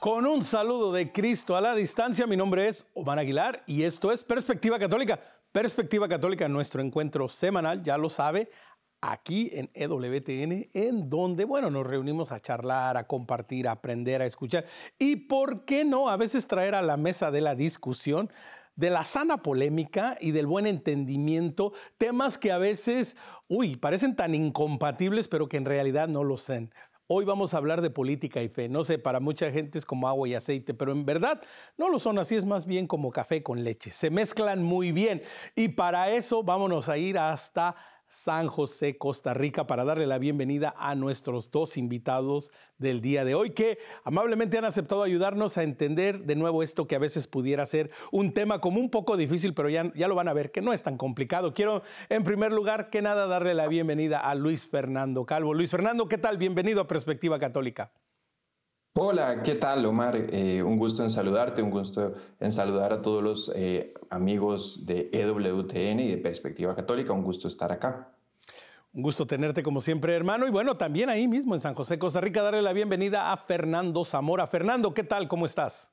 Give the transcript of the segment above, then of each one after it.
Con un saludo de Cristo a la distancia, mi nombre es Omar Aguilar y esto es Perspectiva Católica. Perspectiva Católica, nuestro encuentro semanal, ya lo sabe, aquí en EWTN, en donde, bueno, nos reunimos a charlar, a compartir, a aprender, a escuchar y, ¿por qué no?, a veces traer a la mesa de la discusión, de la sana polémica y del buen entendimiento, temas que a veces, parecen tan incompatibles, pero que en realidad no lo son. Hoy vamos a hablar de política y fe. No sé, para mucha gente es como agua y aceite, pero en verdad no lo son así, es más bien como café con leche. Se mezclan muy bien. Y para eso vámonos a ir hasta San José, Costa Rica, para darle la bienvenida a nuestros dos invitados del día de hoy, que amablemente han aceptado ayudarnos a entender de nuevo esto que a veces pudiera ser un tema como un poco difícil, pero ya lo van a ver, que no es tan complicado. Quiero, en primer lugar, que nada, darle la bienvenida a Luis Fernando Calvo. Luis Fernando, ¿qué tal? Bienvenido a Perspectiva Católica. Hola, ¿qué tal, Omar? Un gusto en saludarte, un gusto en saludar a todos los amigos de EWTN y de Perspectiva Católica. Un gusto estar acá. Un gusto tenerte como siempre, hermano. Y bueno, también ahí mismo en San José, Costa Rica, darle la bienvenida a Fernando Zamora. Fernando, ¿qué tal? ¿Cómo estás?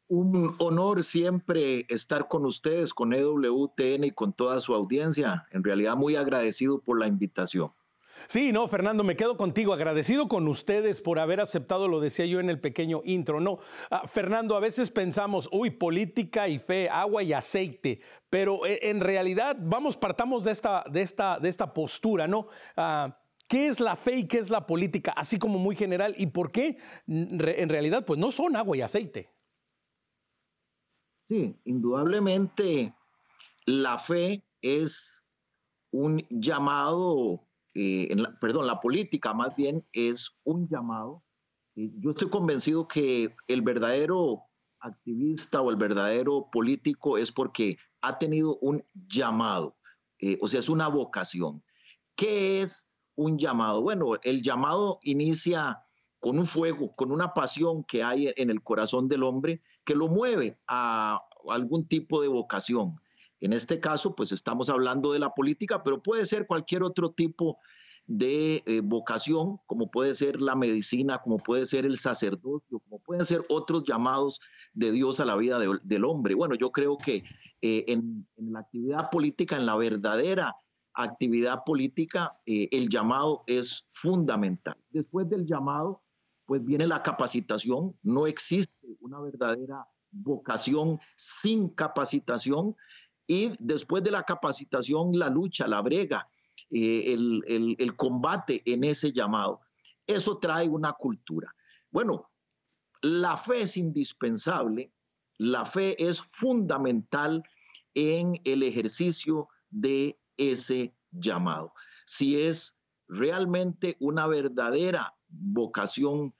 Un honor siempre estar con ustedes, con EWTN y con toda su audiencia. En realidad muy agradecido por la invitación. Sí, no, Fernando, me quedo contigo, agradecido con ustedes por haber aceptado, lo decía yo en el pequeño intro, ¿no? Fernando, a veces pensamos, política y fe, agua y aceite, pero en realidad, partamos de esta postura, ¿no? ¿Qué es la fe y qué es la política? Así como muy general, ¿y por qué en realidad pues no son agua y aceite? Sí, indudablemente la fe es un llamado, la política más bien es un llamado. Yo estoy convencido que el verdadero activista o el verdadero político es porque ha tenido un llamado, o sea, es una vocación. ¿Qué es un llamado? Bueno, el llamado inicia con un fuego, con una pasión que hay en el corazón del hombre que lo mueve a algún tipo de vocación. En este caso, pues estamos hablando de la política, pero puede ser cualquier otro tipo de vocación, como puede ser la medicina, como puede ser el sacerdocio, como pueden ser otros llamados de Dios a la vida del hombre. Bueno, yo creo que en la actividad política, en la verdadera actividad política, el llamado es fundamental. Después del llamado, pues viene la capacitación. No existe una verdadera vocación sin capacitación. Y después de la capacitación, la lucha, la brega, el combate en ese llamado. Eso trae una cultura. Bueno, la fe es indispensable, la fe es fundamental en el ejercicio de ese llamado. Si es realmente una verdadera vocación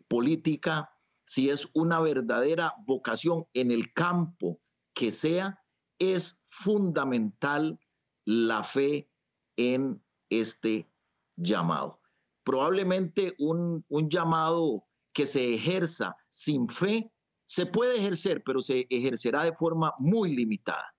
política, si es una verdadera vocación en el campo que sea, es fundamental la fe en este llamado. Probablemente un llamado que se ejerza sin fe se puede ejercer, pero se ejercerá de forma muy limitada.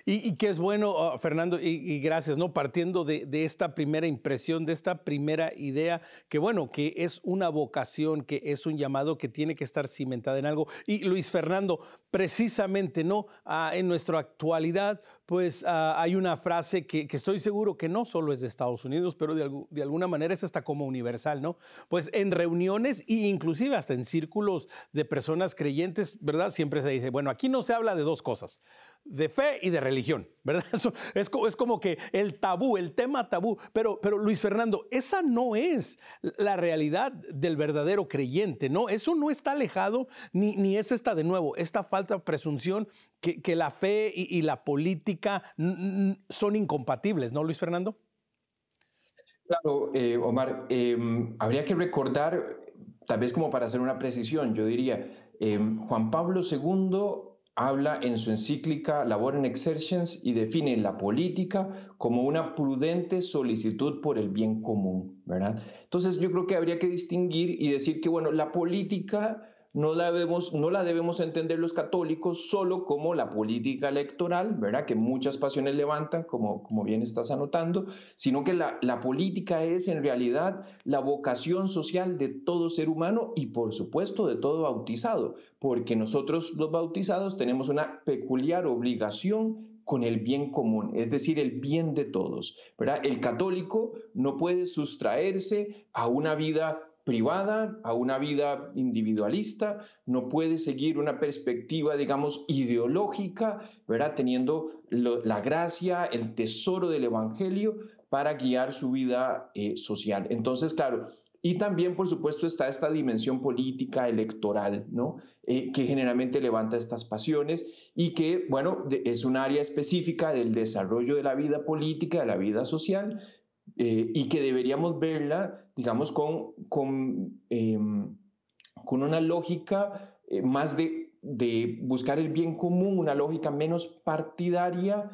Y que es bueno, Fernando, y gracias, ¿no? Partiendo de esta primera impresión, de esta primera idea, que bueno, que es una vocación, que es un llamado que tiene que estar cimentada en algo. Y Luis Fernando, precisamente, ¿no? En nuestra actualidad, pues hay una frase que estoy seguro que no solo es de Estados Unidos, pero de alguna manera es hasta como universal, ¿no? Pues en reuniones e inclusive hasta en círculos de personas creyentes, ¿verdad? Siempre se dice, bueno, aquí no se habla de dos cosas, de fe y de religión, ¿verdad? Eso es como que el tabú, el tema tabú. Pero Luis Fernando, esa no es la realidad del verdadero creyente, ¿no? Eso no está alejado, ni es de nuevo, esta falta de presunción que la fe y la política son incompatibles, ¿no, Luis Fernando? Claro, Omar, habría que recordar, tal vez como para hacer una precisión, yo diría, Juan Pablo II habla en su encíclica Laborem Exercens y define la política como una prudente solicitud por el bien común, ¿verdad? Entonces yo creo que habría que distinguir y decir que, bueno, la política no la debemos entender los católicos solo como la política electoral, ¿verdad? Que muchas pasiones levantan, como bien estás anotando, sino que la política es en realidad la vocación social de todo ser humano y por supuesto de todo bautizado, porque nosotros los bautizados tenemos una peculiar obligación con el bien común, es decir, el bien de todos, ¿verdad? El católico no puede sustraerse a una vida privada, a una vida individualista, no puede seguir una perspectiva, digamos, ideológica, ¿verdad? Teniendo la gracia, el tesoro del Evangelio para guiar su vida social. Entonces, claro, y también, por supuesto, está esta dimensión política, electoral, ¿no? Que generalmente levanta estas pasiones y que, bueno, es un área específica del desarrollo de la vida política, de la vida social, y que deberíamos verla, digamos, con una lógica más de buscar el bien común, una lógica menos partidaria,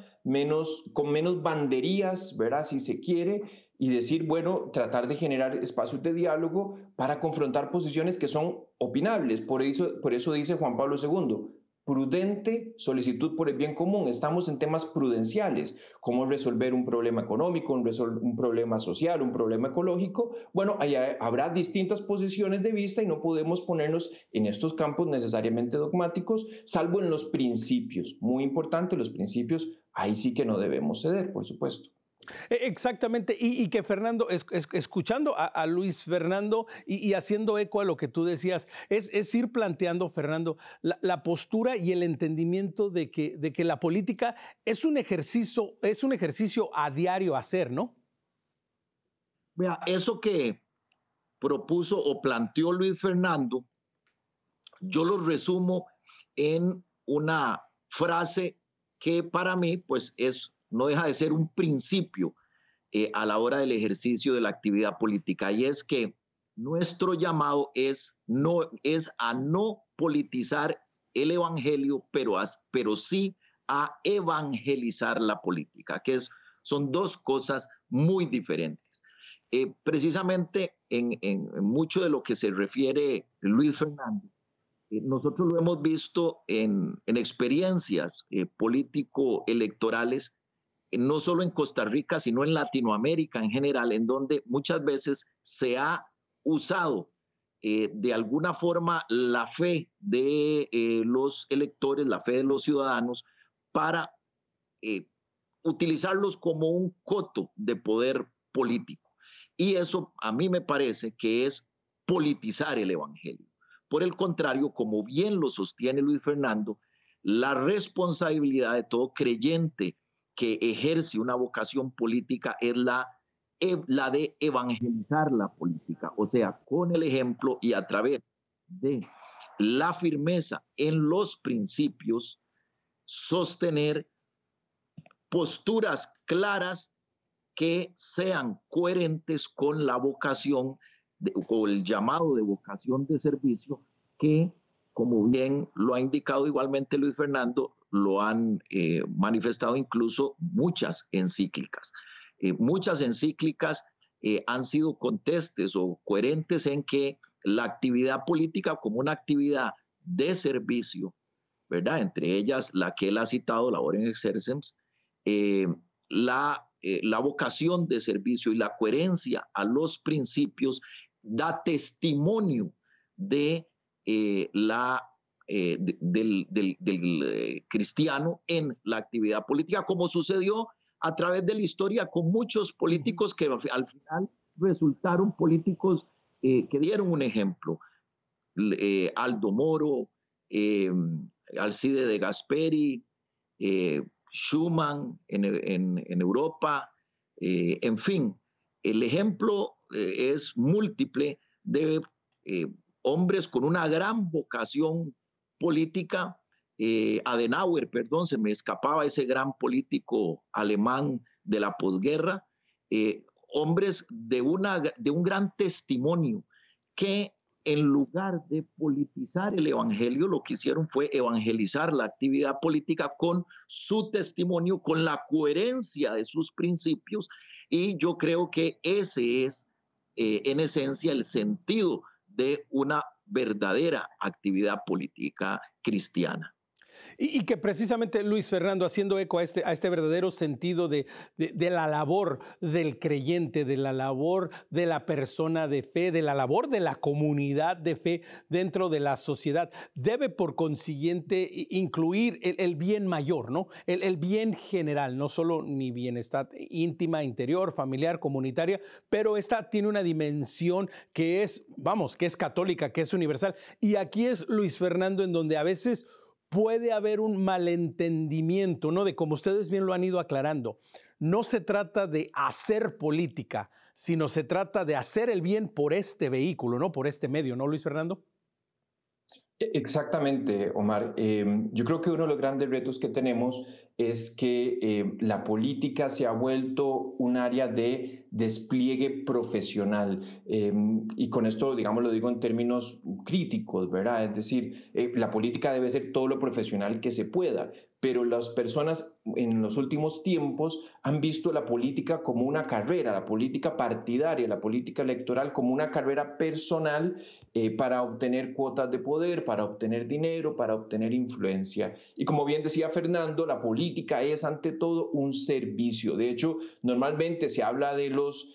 con menos banderías, ¿verdad? Si se quiere, y decir, bueno, tratar de generar espacios de diálogo para confrontar posiciones que son opinables. Por eso dice Juan Pablo II, prudente solicitud por el bien común. Estamos en temas prudenciales, cómo resolver un problema económico, un problema social, un problema ecológico. Bueno, habrá distintas posiciones de vista y no podemos ponernos en estos campos necesariamente dogmáticos, salvo en los principios. Muy importante, los principios, ahí sí que no debemos ceder, por supuesto. Exactamente, y que Fernando, escuchando a Luis Fernando y haciendo eco a lo que tú decías, es ir planteando, Fernando, la postura y el entendimiento de que la política es un ejercicio a diario hacer, ¿no? Vea, eso que propuso o planteó Luis Fernando, yo lo resumo en una frase que para mí, pues, no deja de ser un principio a la hora del ejercicio de la actividad política, y es que nuestro llamado es a no politizar el evangelio, pero sí a evangelizar la política, que son dos cosas muy diferentes. Precisamente en mucho de lo que se refiere Luis Fernando, nosotros lo hemos visto en experiencias político-electorales, no solo en Costa Rica, sino en Latinoamérica en general, en donde muchas veces se ha usado de alguna forma la fe de los electores, la fe de los ciudadanos, para utilizarlos como un coto de poder político. Y eso a mí me parece que es politizar el evangelio. Por el contrario, como bien lo sostiene Luis Fernando, la responsabilidad de todo creyente que ejerce una vocación política es la de evangelizar la política, o sea, con el ejemplo y a través de la firmeza en los principios, sostener posturas claras que sean coherentes con la vocación o el llamado de vocación de servicio que, como bien lo ha indicado igualmente Luis Fernando, lo han manifestado incluso muchas encíclicas. Muchas encíclicas han sido contestes o coherentes en que la actividad política como una actividad de servicio, ¿verdad? Entre ellas la que él ha citado, Laborem Exercens, la vocación de servicio y la coherencia a los principios da testimonio de del cristiano en la actividad política, como sucedió a través de la historia con muchos políticos que al final resultaron políticos que dieron un ejemplo. Aldo Moro, Alcide de Gasperi, Schuman en Europa, en fin, el ejemplo es múltiple de hombres con una gran vocación política. Adenauer, perdón, se me escapaba ese gran político alemán de la posguerra, hombres de un gran testimonio que en lugar de politizar el evangelio, lo que hicieron fue evangelizar la actividad política con su testimonio, con la coherencia de sus principios, y yo creo que ese es en esencia el sentido de una verdadera actividad política cristiana. Y que precisamente, Luis Fernando, haciendo eco a este verdadero sentido de la labor del creyente, de la labor de la persona de fe, de la labor de la comunidad de fe dentro de la sociedad, debe por consiguiente incluir el bien mayor, ¿no? El bien general, no solo mi bienestar íntima, interior, familiar, comunitaria, pero esta tiene una dimensión que es, vamos, que es católica, que es universal. Y aquí es, Luis Fernando, en donde a veces puede haber un malentendimiento, ¿no? De como ustedes bien lo han ido aclarando. No se trata de hacer política, sino se trata de hacer el bien por este vehículo, ¿no? Por este medio, ¿no, Luis Fernando? Exactamente, Omar. Yo creo que uno de los grandes retos que tenemos es que la política se ha vuelto un área de despliegue profesional. Y con esto, digamos, lo digo en términos críticos, ¿verdad? Es decir, la política debe ser todo lo profesional que se pueda, pero las personas en los últimos tiempos han visto la política como una carrera, la política partidaria, la política electoral como una carrera personal para obtener cuotas de poder, para obtener dinero, para obtener influencia. Y como bien decía Fernando, la política es ante todo un servicio. De hecho, normalmente se habla de los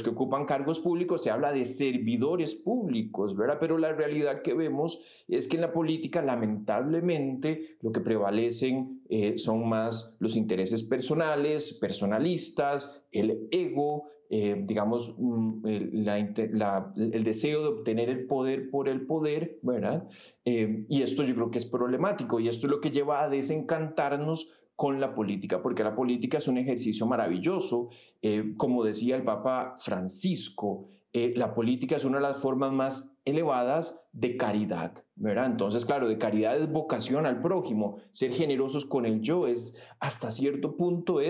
que ocupan cargos públicos, se habla de servidores públicos, ¿verdad? Pero la realidad que vemos es que en la política, lamentablemente, lo que prevalecen son más los intereses personales, personalistas, el ego, digamos, el deseo de obtener el poder por el poder, ¿verdad? Y esto yo creo que es problemático, y esto es lo que lleva a desencantarnos con la política, porque la política es un ejercicio maravilloso. Como decía el Papa Francisco, la política es una de las formas más elevadas de caridad, ¿verdad? Entonces, claro, de caridad es vocación al prójimo, ser generosos con el yo, es hasta cierto punto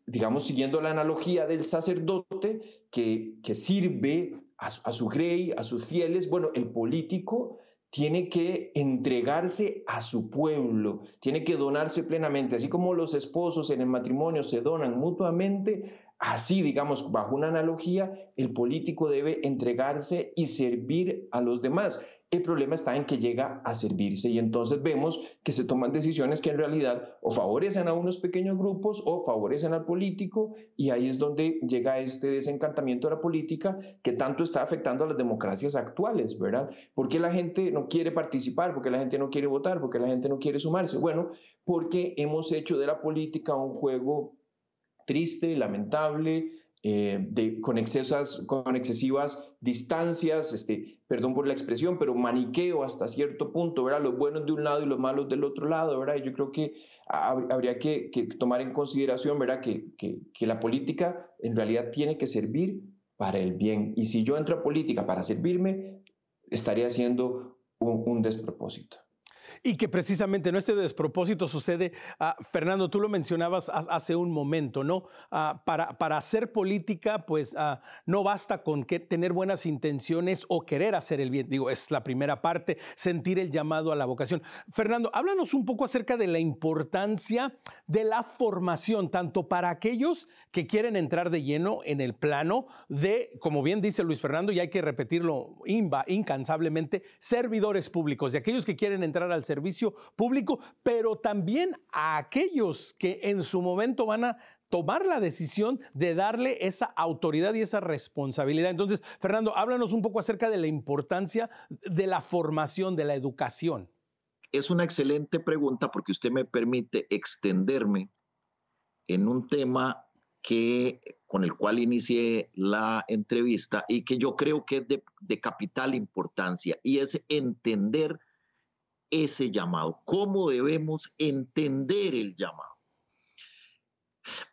digamos, siguiendo la analogía del sacerdote que sirve a su rey, a sus fieles. Bueno, el político tiene que entregarse a su pueblo, tiene que donarse plenamente, así como los esposos en el matrimonio se donan mutuamente. Así, digamos, bajo una analogía, el político debe entregarse y servir a los demás. El problema está en que llega a servirse, y entonces vemos que se toman decisiones que en realidad o favorecen a unos pequeños grupos o favorecen al político, y ahí es donde llega este desencantamiento de la política que tanto está afectando a las democracias actuales, ¿verdad? ¿Por qué la gente no quiere participar? ¿Por qué la gente no quiere votar? ¿Por qué la gente no quiere sumarse? Bueno, porque hemos hecho de la política un juego triste, lamentable, con excesivas distancias, perdón por la expresión, pero maniqueo hasta cierto punto, ¿verdad? Los buenos de un lado y los malos del otro lado, ¿verdad? Y yo creo que habría que tomar en consideración, ¿verdad? Que la política en realidad tiene que servir para el bien. Y si yo entro a política para servirme, estaría haciendo un despropósito. Y que precisamente no, este despropósito sucede, Fernando, tú lo mencionabas hace un momento, ¿no? Para hacer política, pues no basta con tener buenas intenciones o querer hacer el bien. Digo, es la primera parte, sentir el llamado a la vocación. Fernando, háblanos un poco acerca de la importancia de la formación, tanto para aquellos que quieren entrar de lleno en el plano de, como bien dice Luis Fernando, y hay que repetirlo incansablemente, servidores públicos, de aquellos que quieren entrar al servicio público, pero también a aquellos que en su momento van a tomar la decisión de darle esa autoridad y esa responsabilidad. Entonces, Fernando, háblanos un poco acerca de la importancia de la formación, de la educación. Es una excelente pregunta, porque usted me permite extenderme en un tema con el cual inicié la entrevista y que yo creo que es de capital importancia, y es entender ese llamado. ¿Cómo debemos entender el llamado?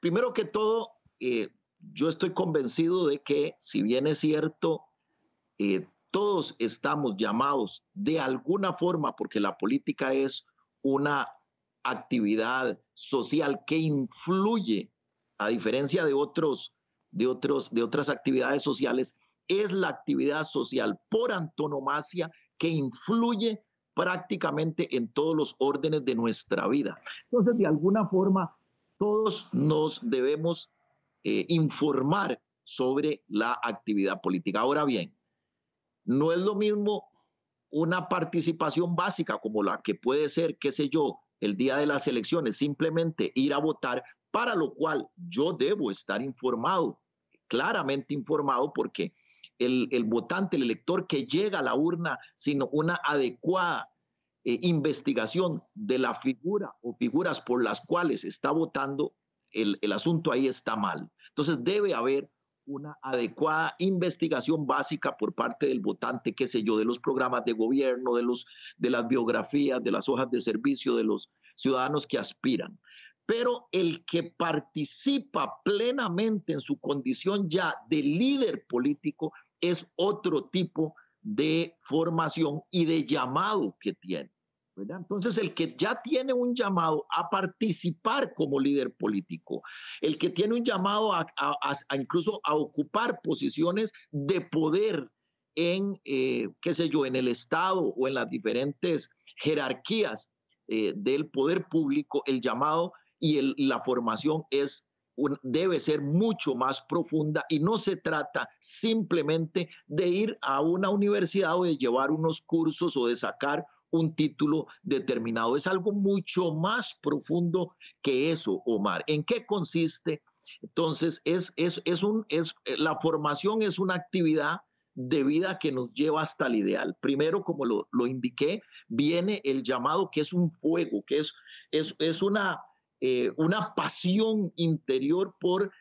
Primero que todo, yo estoy convencido de que, si bien es cierto, todos estamos llamados de alguna forma, porque la política es una actividad social que influye, a diferencia de otras actividades sociales, es la actividad social por antonomasia que influye prácticamente en todos los órdenes de nuestra vida. Entonces, de alguna forma, todos nos debemos informar sobre la actividad política. Ahora bien, no es lo mismo una participación básica como la que puede ser, qué sé yo, el día de las elecciones, simplemente ir a votar, para lo cual yo debo estar informado, claramente informado, porque el votante, el elector que llega a la urna sin una adecuada investigación de la figura o figuras por las cuales está votando, el asunto ahí está mal. Entonces debe haber una adecuada investigación básica por parte del votante, qué sé yo, de los programas de gobierno, de las biografías, de las hojas de servicio de los ciudadanos que aspiran. Pero el que participa plenamente en su condición ya de líder político es otro tipo de formación y de llamado que tiene, ¿verdad? Entonces, el que ya tiene un llamado a participar como líder político, el que tiene un llamado a incluso a ocupar posiciones de poder en, qué sé yo, en el Estado o en las diferentes jerarquías del poder público, el llamado y la formación debe ser mucho más profunda y no se trata simplemente de ir a una universidad o de llevar unos cursos o de sacar un título determinado. Es algo mucho más profundo que eso, Omar. ¿En qué consiste? Entonces, la formación es una actividad de vida que nos lleva hasta el ideal. Primero, como lo indiqué, viene el llamado, que es un fuego, que es una pasión interior por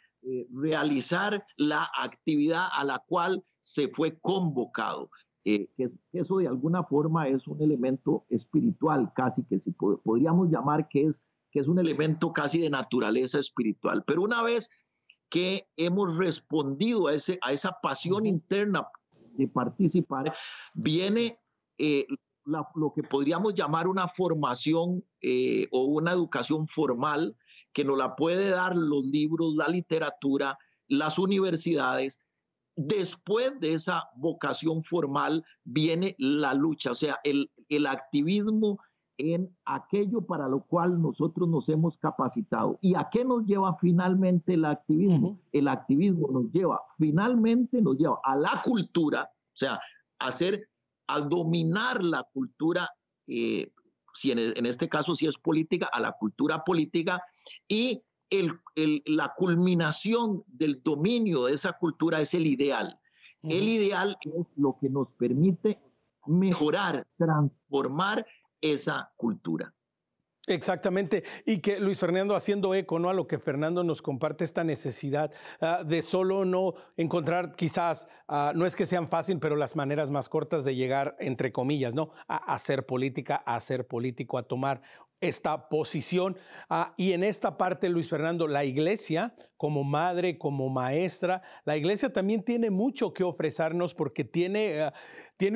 realizar la actividad a la cual se fue convocado. Que eso de alguna forma es un elemento espiritual, casi que si podríamos llamar que es un elemento casi de naturaleza espiritual. Pero una vez que hemos respondido a esa pasión interna de participar, viene lo que podríamos llamar una formación o una educación formal que nos la puede dar los libros, la literatura, las universidades. Después de esa vocación formal viene la lucha, o sea, el activismo en aquello para lo cual nosotros nos hemos capacitado. ¿Y a qué nos lleva finalmente el activismo? El activismo finalmente nos lleva a la cultura, o sea, a dominar la cultura, si en este caso si es política, a la cultura política, y la culminación del dominio de esa cultura es el ideal. El ideal es lo que nos permite mejorar, transformar esa cultura. Exactamente, y que Luis Fernando, haciendo eco, ¿no?, a lo que Fernando nos comparte, esta necesidad de solo no encontrar, quizás, no es que sean fácil, pero las maneras más cortas de llegar, entre comillas, ¿no?, a hacer política, a ser político, a tomar esta posición. Y en esta parte, Luis Fernando, la iglesia como madre, como maestra, la iglesia también tiene mucho que ofrecernos porque tiene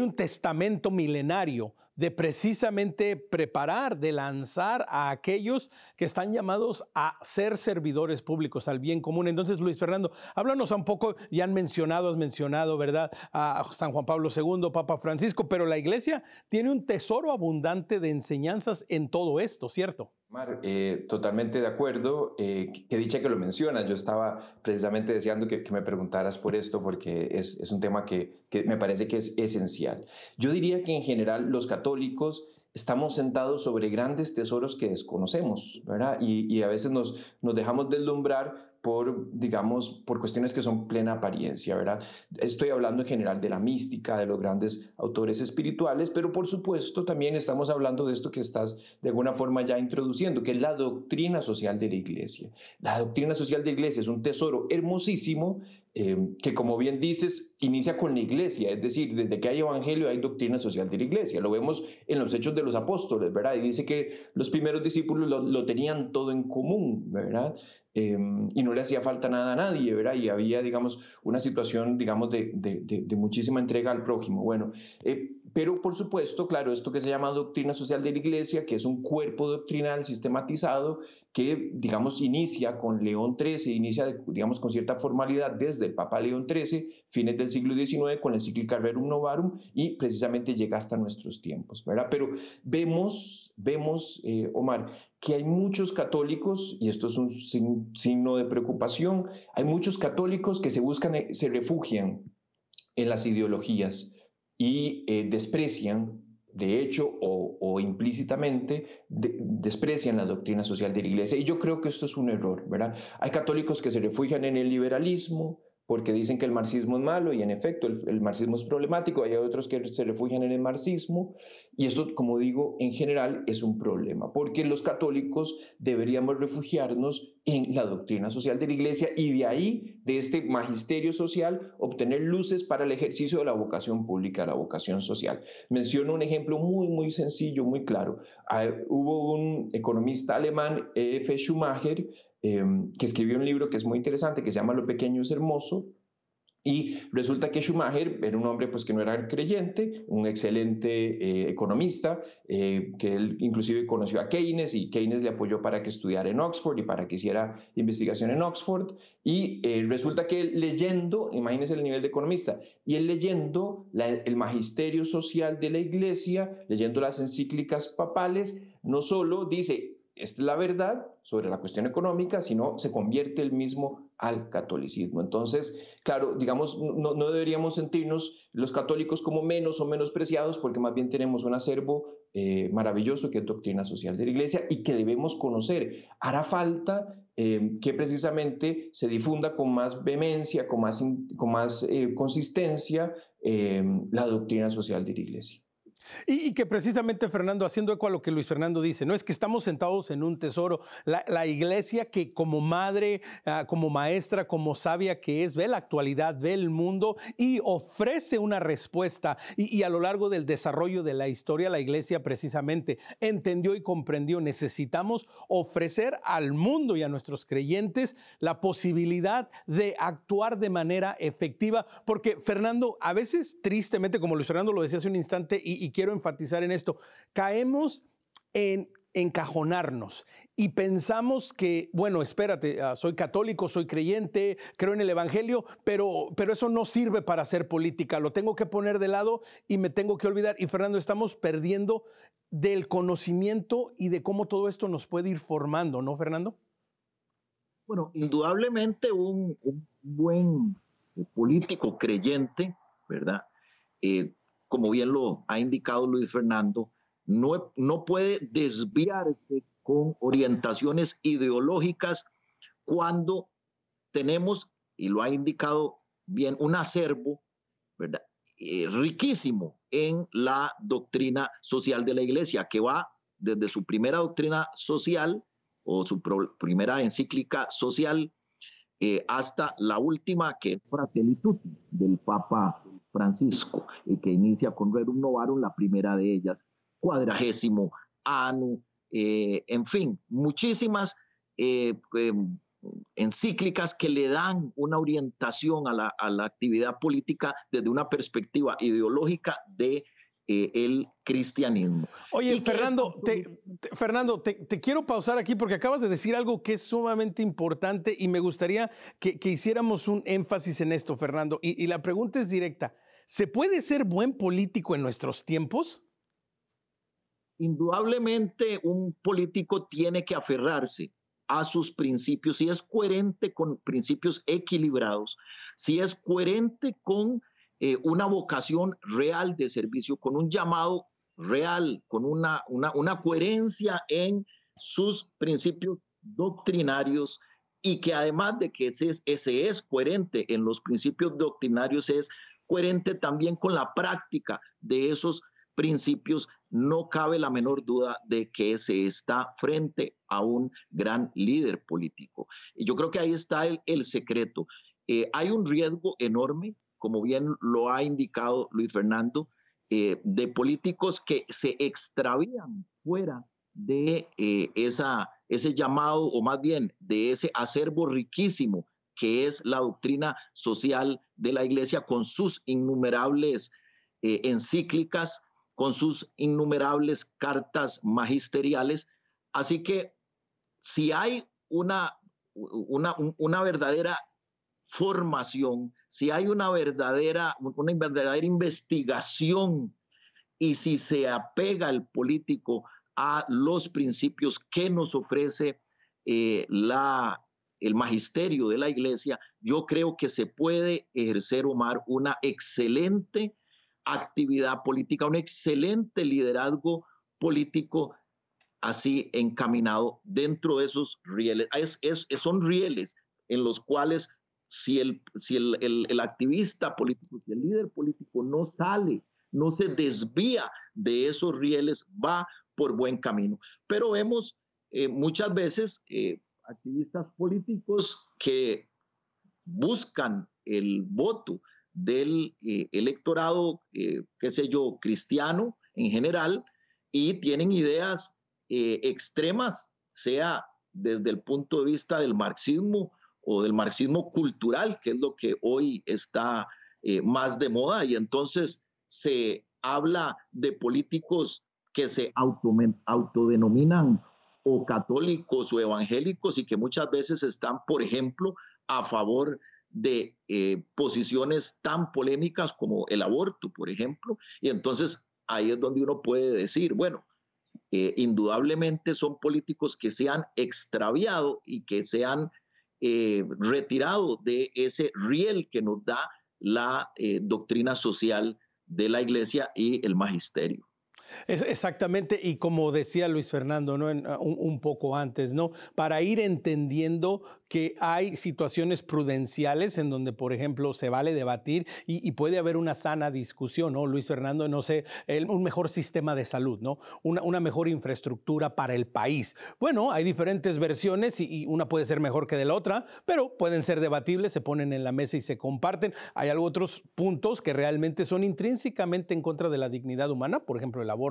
un testamento milenario de precisamente preparar, de lanzar a aquellos que están llamados a ser servidores públicos, al bien común. Entonces, Luis Fernando, háblanos un poco, ya has mencionado, ¿verdad?, a San Juan Pablo II, Papa Francisco, pero la iglesia tiene un tesoro abundante de enseñanzas en todo esto, ¿cierto? Mar, totalmente de acuerdo, que dicha que lo mencionas. Yo estaba precisamente deseando que me preguntaras por esto porque es un tema que me parece que es esencial. Yo diría que en general los católicos estamos sentados sobre grandes tesoros que desconocemos, ¿verdad? Y a veces nos dejamos deslumbrar por cuestiones que son plena apariencia, ¿verdad? Estoy hablando en general de la mística, de los grandes autores espirituales, pero por supuesto también estamos hablando de esto que estás de alguna forma ya introduciendo, que es la doctrina social de la Iglesia. La doctrina social de la Iglesia es un tesoro hermosísimo que, como bien dices, inicia con la Iglesia, es decir, desde que hay evangelio hay doctrina social de la Iglesia. Lo vemos en los Hechos de los Apóstoles, ¿verdad? Y dice que los primeros discípulos lo tenían todo en común, ¿verdad? Y no le hacía falta nada a nadie, ¿verdad? Y había, digamos, una situación, digamos, de muchísima entrega al prójimo. Bueno, pero por supuesto, claro, esto que se llama doctrina social de la Iglesia, que es un cuerpo doctrinal sistematizado que, digamos, inicia con León XIII, inicia, digamos, con cierta formalidad desde el Papa León XIII, fines del siglo XIX, con la encíclica Rerum Novarum, y precisamente llega hasta nuestros tiempos, ¿verdad? Pero vemos Omar, que hay muchos católicos, y esto es un signo de preocupación, hay muchos católicos que se refugian en las ideologías y desprecian de hecho o implícitamente desprecian la doctrina social de la Iglesia. Y yo creo que esto es un error, ¿verdad? Hay católicos que se refugian en el liberalismo porque dicen que el marxismo es malo y en efecto el marxismo es problemático. Hay otros que se refugian en el marxismo y esto, como digo, en general es un problema porque los católicos deberíamos refugiarnos en la doctrina social de la Iglesia y de ahí, de este magisterio social, obtener luces para el ejercicio de la vocación pública, la vocación social. Menciono un ejemplo muy sencillo, muy claro. Hubo un economista alemán, F. Schumacher, que escribió un libro que es muy interesante, que se llama Lo pequeño es hermoso, y resulta que Schumacher era un hombre pues, que no era creyente, un excelente economista, que él inclusive conoció a Keynes y Keynes le apoyó para que estudiara en Oxford y para que hiciera investigación en Oxford. Y resulta que él leyendo, imagínense el nivel de economista, y él leyendo el magisterio social de la Iglesia, leyendo las encíclicas papales, no solo dice, esta es la verdad sobre la cuestión económica, sino se convierte él mismo al catolicismo. Entonces, claro, digamos, no deberíamos sentirnos los católicos como menos o menospreciados, porque más bien tenemos un acervo maravilloso que es doctrina social de la Iglesia y que debemos conocer. Hará falta que precisamente se difunda con más vehemencia, con más consistencia la doctrina social de la Iglesia. Y que precisamente, Fernando, haciendo eco a lo que Luis Fernando dice, no es que estamos sentados en un tesoro. La Iglesia que como madre, como maestra, como sabia que es, ve la actualidad, ve el mundo y ofrece una respuesta. Y a lo largo del desarrollo de la historia, la Iglesia precisamente entendió y comprendió, necesitamos ofrecer al mundo y a nuestros creyentes la posibilidad de actuar de manera efectiva. Porque, Fernando, a veces tristemente, como Luis Fernando lo decía hace un instante, y quiero enfatizar en esto, caemos en encajonarnos y pensamos que, bueno, espérate, soy católico, soy creyente, creo en el evangelio, pero eso no sirve para hacer política, lo tengo que poner de lado y me tengo que olvidar. Y Fernando, estamos perdiendo del conocimiento y de cómo todo esto nos puede ir formando, ¿no, Fernando? Bueno, indudablemente un buen político creyente, ¿verdad? Como bien lo ha indicado Luis Fernando, no puede desviarse con orientaciones ideológicas cuando tenemos, y lo ha indicado bien, un acervo, ¿verdad? Riquísimo en la doctrina social de la Iglesia, que va desde su primera doctrina social o su primera encíclica social hasta la última, que es Fratelli Tutti, del Papa Francisco, que inicia con Rerum Novarum, la primera de ellas, Quadragésimo Anno, en fin, muchísimas encíclicas que le dan una orientación a la actividad política desde una perspectiva ideológica de el cristianismo. Oye, Fernando, te quiero pausar aquí porque acabas de decir algo que es sumamente importante y me gustaría que hiciéramos un énfasis en esto, Fernando. Y la pregunta es directa. ¿Se puede ser buen político en nuestros tiempos? Indudablemente un político tiene que aferrarse a sus principios, si es coherente con principios equilibrados, si es coherente con una vocación real de servicio, con un llamado real, con una coherencia en sus principios doctrinarios y que además de que ese es coherente en los principios doctrinarios, es coherente también con la práctica de esos principios, no cabe la menor duda de que se está frente a un gran líder político. Y yo creo que ahí está el secreto. Hay un riesgo enorme, como bien lo ha indicado Luis Fernando, de políticos que se extravían fuera de ese llamado, o más bien de ese acervo riquísimo que es la doctrina social de la Iglesia, con sus innumerables encíclicas, con sus innumerables cartas magisteriales. Así que si hay una verdadera formación, si hay una verdadera investigación y si se apega el político a los principios que nos ofrece el magisterio de la Iglesia, yo creo que se puede ejercer, Omar, una excelente actividad política, un excelente liderazgo político así encaminado dentro de esos rieles. Son rieles en los cuales si el activista político, si el líder político no sale, no se desvía de esos rieles, va por buen camino. Pero vemos muchas veces activistas políticos que buscan el voto del electorado, qué sé yo, cristiano en general, y tienen ideas extremas, sea desde el punto de vista del marxismo o del marxismo cultural, que es lo que hoy está más de moda, y entonces se habla de políticos que se autodenominan o católicos o evangélicos y que muchas veces están, por ejemplo, a favor de posiciones tan polémicas como el aborto, por ejemplo, y entonces ahí es donde uno puede decir, bueno, indudablemente son políticos que se han extraviado y que se han retirado de ese riel que nos da la doctrina social de la Iglesia y el magisterio. Exactamente, y como decía Luis Fernando, ¿no? Un poco antes, ¿no? Para ir entendiendo que hay situaciones prudenciales en donde, por ejemplo, se vale debatir y puede haber una sana discusión, ¿no? Luis Fernando, no sé, un mejor sistema de salud, ¿no? Una mejor infraestructura para el país. Bueno, hay diferentes versiones y una puede ser mejor que de la otra, pero pueden ser debatibles, se ponen en la mesa y se comparten. Hay otros puntos que realmente son intrínsecamente en contra de la dignidad humana, por ejemplo, el aborto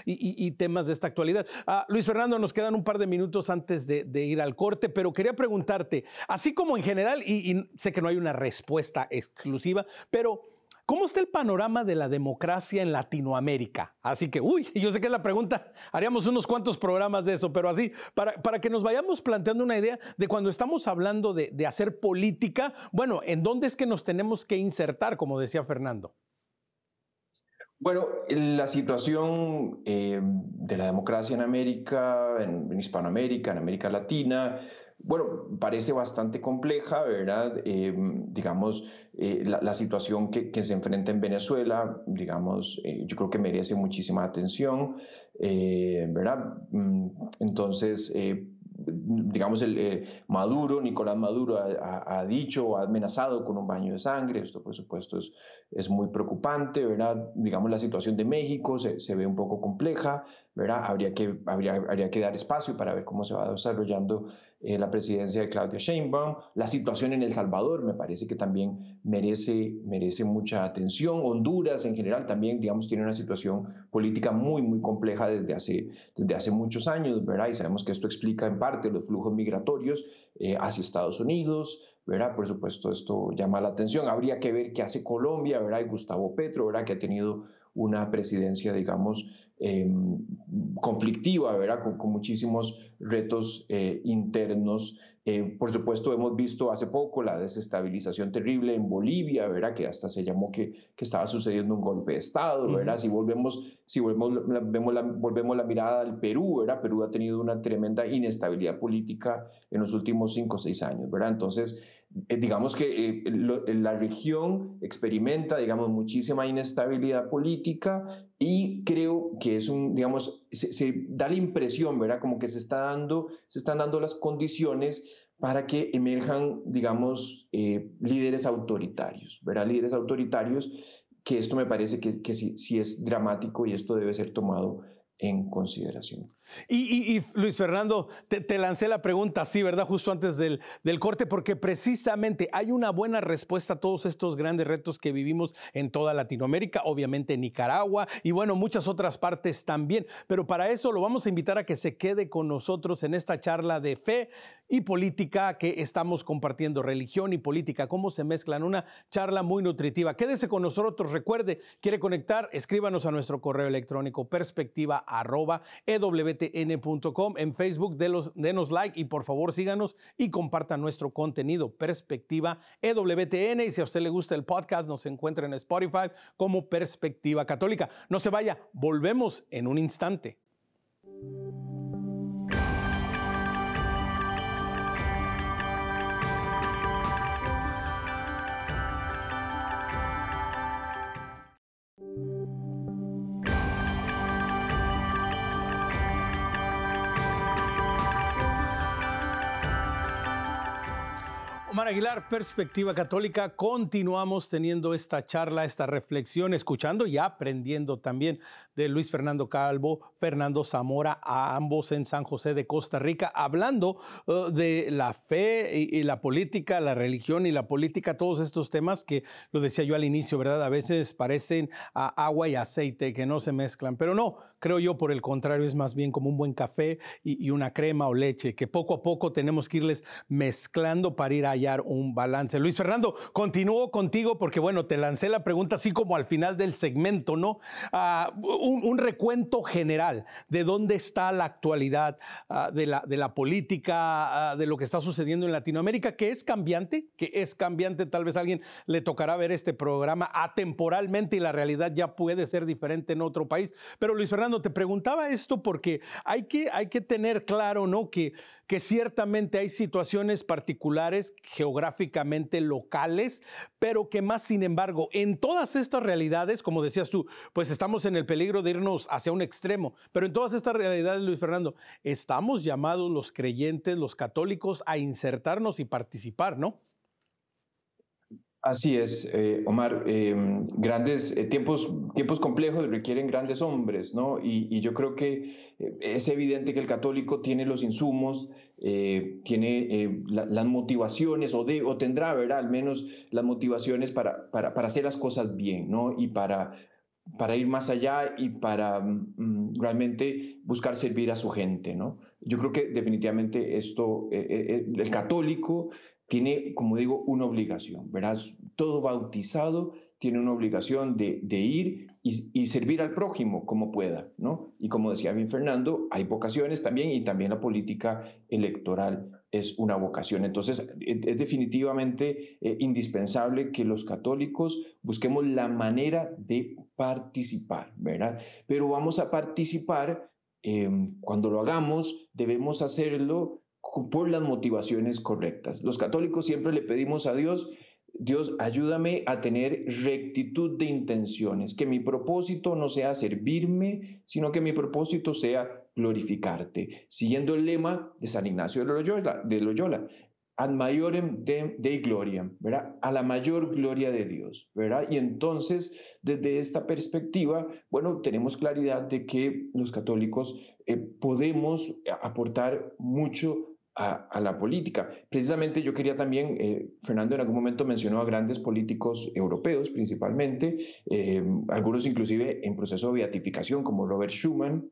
y temas de esta actualidad. Luis Fernando, nos quedan un par de minutos antes de ir al corte, pero quería preguntarte, así como en general, y sé que no hay una respuesta exclusiva, pero ¿cómo está el panorama de la democracia en Latinoamérica? Así que, yo sé que es la pregunta, haríamos unos cuantos programas de eso, pero así, para que nos vayamos planteando una idea de cuando estamos hablando de hacer política, bueno, ¿en dónde es que nos tenemos que insertar, como decía Fernando? Bueno, la situación de la democracia en América, en Hispanoamérica, en América Latina, bueno, parece bastante compleja, ¿verdad? Digamos, la situación que se enfrenta en Venezuela, digamos, yo creo que merece muchísima atención, ¿verdad? Entonces, digamos, Nicolás Maduro ha dicho o ha amenazado con un baño de sangre. Esto, por supuesto, es muy preocupante, ¿verdad? Digamos, la situación de México se ve un poco compleja, ¿verdad? Habría que dar espacio para ver cómo se va desarrollando la presidencia de Claudia Sheinbaum. La situación en El Salvador me parece que también merece mucha atención. Honduras en general también, digamos, tiene una situación política muy, muy compleja desde hace muchos años, ¿verdad? Y sabemos que esto explica en parte los flujos migratorios hacia Estados Unidos, ¿verdad? Por supuesto, esto llama la atención. Habría que ver qué hace Colombia, ¿verdad? Y Gustavo Petro, ¿verdad? Que ha tenido una presidencia, digamos, conflictiva, ¿verdad? Con muchísimos retos internos. Por supuesto, hemos visto hace poco la desestabilización terrible en Bolivia, ¿verdad? Que hasta se llamó que estaba sucediendo un golpe de Estado, ¿verdad? Si volvemos la mirada al Perú, ¿verdad? Perú ha tenido una tremenda inestabilidad política en los últimos 5 o 6 años, ¿verdad? Entonces, digamos que la región experimenta, digamos, muchísima inestabilidad política y creo que digamos, se da la impresión, ¿verdad? Como que se están dando las condiciones para que emerjan, digamos, líderes autoritarios, ¿verdad? Líderes autoritarios, que esto me parece que sí es dramático y esto debe ser tomado en consideración. Y Luis Fernando, te lancé la pregunta, sí, ¿verdad? Justo antes del corte, porque precisamente hay una buena respuesta a todos estos grandes retos que vivimos en toda Latinoamérica, obviamente en Nicaragua y bueno, muchas otras partes también. Pero para eso lo vamos a invitar a que se quede con nosotros en esta charla de fe y política que estamos compartiendo, religión y política, cómo se mezclan, una charla muy nutritiva. Quédese con nosotros, recuerde, quiere conectar, escríbanos a nuestro correo electrónico perspectiva@ewtn.com, en Facebook, denos like y por favor síganos y compartan nuestro contenido, Perspectiva EWTN, y si a usted le gusta el podcast, nos encuentra en Spotify como Perspectiva Católica. No se vaya, volvemos en un instante. Aguilar, Perspectiva Católica. Continuamos teniendo esta charla, esta reflexión, escuchando y aprendiendo también de Luis Fernando Calvo, Fernando Zamora, a ambos en San José de Costa Rica, hablando de la fe y la política, la religión y la política, todos estos temas que, lo decía yo al inicio, ¿verdad? A veces parecen agua y aceite que no se mezclan, pero no, creo yo por el contrario, es más bien como un buen café y una crema o leche, que poco a poco tenemos que irles mezclando para ir a hallar un balance. Luis Fernando, continúo contigo porque, bueno, te lancé la pregunta así como al final del segmento, ¿no? Un recuento general de dónde está la actualidad de la política, de lo que está sucediendo en Latinoamérica, que es cambiante, tal vez a alguien le tocará ver este programa atemporalmente y la realidad ya puede ser diferente en otro país. Pero Luis Fernando, te preguntaba esto porque hay que tener claro, ¿no? Que ciertamente hay situaciones particulares, geográficamente locales, pero que más, sin embargo, en todas estas realidades, como decías tú, pues estamos en el peligro de irnos hacia un extremo, pero en todas estas realidades, Luis Fernando, estamos llamados los creyentes, los católicos, a insertarnos y participar, ¿no? Así es, Omar. Grandes tiempos complejos requieren grandes hombres, ¿no? Y yo creo que es evidente que el católico tiene los insumos, tiene las motivaciones, o tendrá, ¿verdad? Al menos las motivaciones para hacer las cosas bien, ¿no? Y para ir más allá y para realmente buscar servir a su gente, ¿no? Yo creo que definitivamente el católico tiene, como digo, una obligación, ¿verdad? Todo bautizado tiene una obligación de ir y servir al prójimo como pueda, ¿no? Y como decía bien Fernando, hay vocaciones también, y también la política electoral es una vocación. Entonces, es definitivamente indispensable que los católicos busquemos la manera de participar, ¿verdad? Pero vamos a participar, cuando lo hagamos, debemos hacerlo por las motivaciones correctas. Los católicos siempre le pedimos a Dios: Dios, ayúdame a tener rectitud de intenciones, que mi propósito no sea servirme, sino que mi propósito sea glorificarte. Siguiendo el lema de San Ignacio de Loyola, ad maiorem Dei gloriam, ¿verdad? A la mayor gloria de Dios, ¿verdad? Y entonces, desde esta perspectiva, bueno, tenemos claridad de que los católicos podemos aportar mucho a la política. Precisamente yo quería también, Fernando en algún momento mencionó a grandes políticos europeos principalmente, algunos inclusive en proceso de beatificación, como Robert Schuman